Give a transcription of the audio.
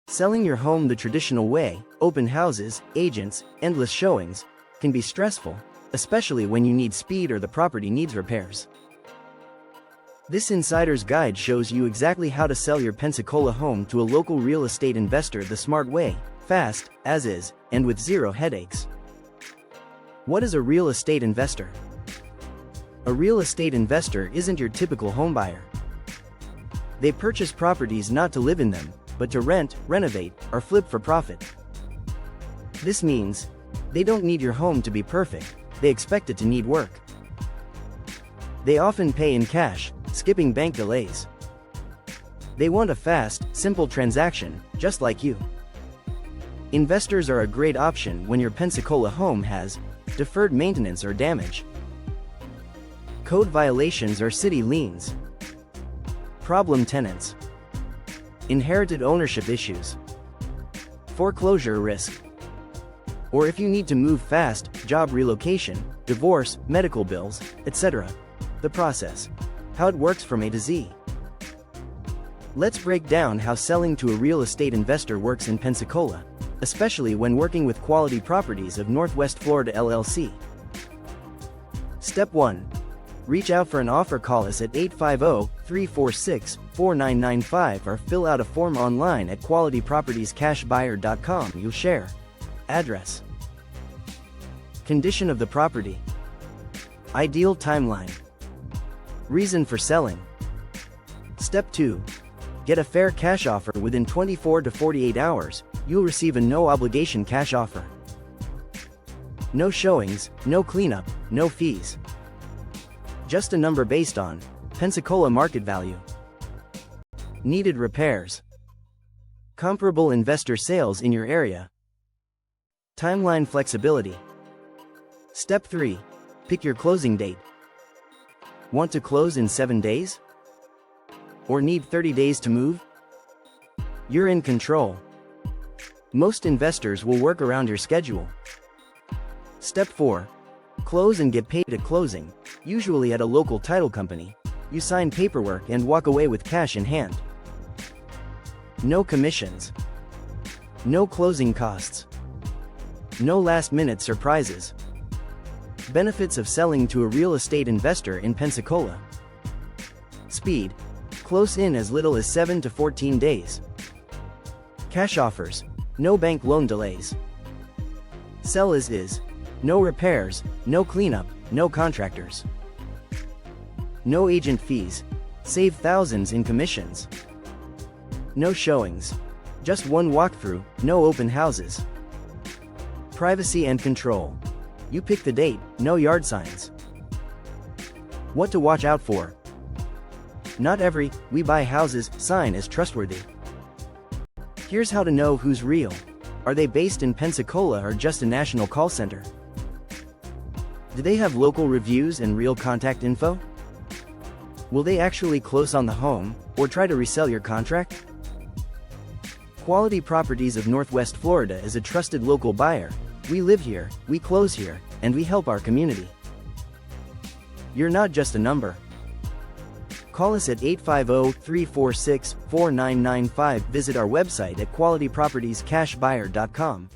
Selling your home the traditional way, open houses, agents, endless showings, can be stressful, especially when you need speed or the property needs repairs. This insider's guide shows you exactly how to sell your Pensacola home to a local real estate investor the smart way, fast, as is, and with zero headaches. What is a real estate investor? A real estate investor isn't your typical homebuyer. They purchase properties not to live in them, but to rent, renovate, or flip for profit. This means, they don't need your home to be perfect, they expect it to need work. They often pay in cash, skipping bank delays. They want a fast, simple transaction, just like you. Investors are a great option when your Pensacola home has deferred maintenance or damage, code violations or city liens, problem tenants, inherited ownership issues, foreclosure risk, or if you need to move fast, job relocation, divorce, medical bills, etc. The process. How it works from A to Z. Let's break down how selling to a real estate investor works in Pensacola, especially when working with Quality Properties of Northwest Florida LLC. Step 1. Reach out for an offer. Call us at 850-346-4995 or fill out a form online at qualitypropertiescashbuyer.com. You'll share address, condition of the property, ideal timeline, reason for selling. Step 2. Get a fair cash offer. Within 24 to 48 hours, you'll receive a no-obligation cash offer. No showings, no cleanup, no fees. Just a number based on Pensacola market value. Needed repairs. Comparable investor sales in your area. Timeline flexibility. Step 3. Pick your closing date. Want to close in 7 days? Or need 30 days to move? You're in control. Most investors will work around your schedule. Step 4. Close and get paid at closing, usually at a local title company. You sign paperwork and walk away with cash in hand. No commissions. No closing costs. No last-minute surprises. Benefits of selling to a real estate investor in Pensacola. Speed. Close in as little as 7 to 14 days. Cash offers. No bank loan delays. Sell as is. No repairs, no cleanup, no contractors. No agent fees. Save thousands in commissions. No showings. Just one walkthrough, no open houses. Privacy and control. You pick the date, no yard signs. What to watch out for. Not every "we buy houses" sign is trustworthy. Here's how to know who's real. Are they based in Pensacola or just a national call center? Do they have local reviews and real contact info? Will they actually close on the home, or try to resell your contract? Quality Properties of Northwest Florida is a trusted local buyer. We live here, we close here, and we help our community. You're not just a number. Call us at 850-346-4995. Visit our website at qualitypropertiescashbuyer.com.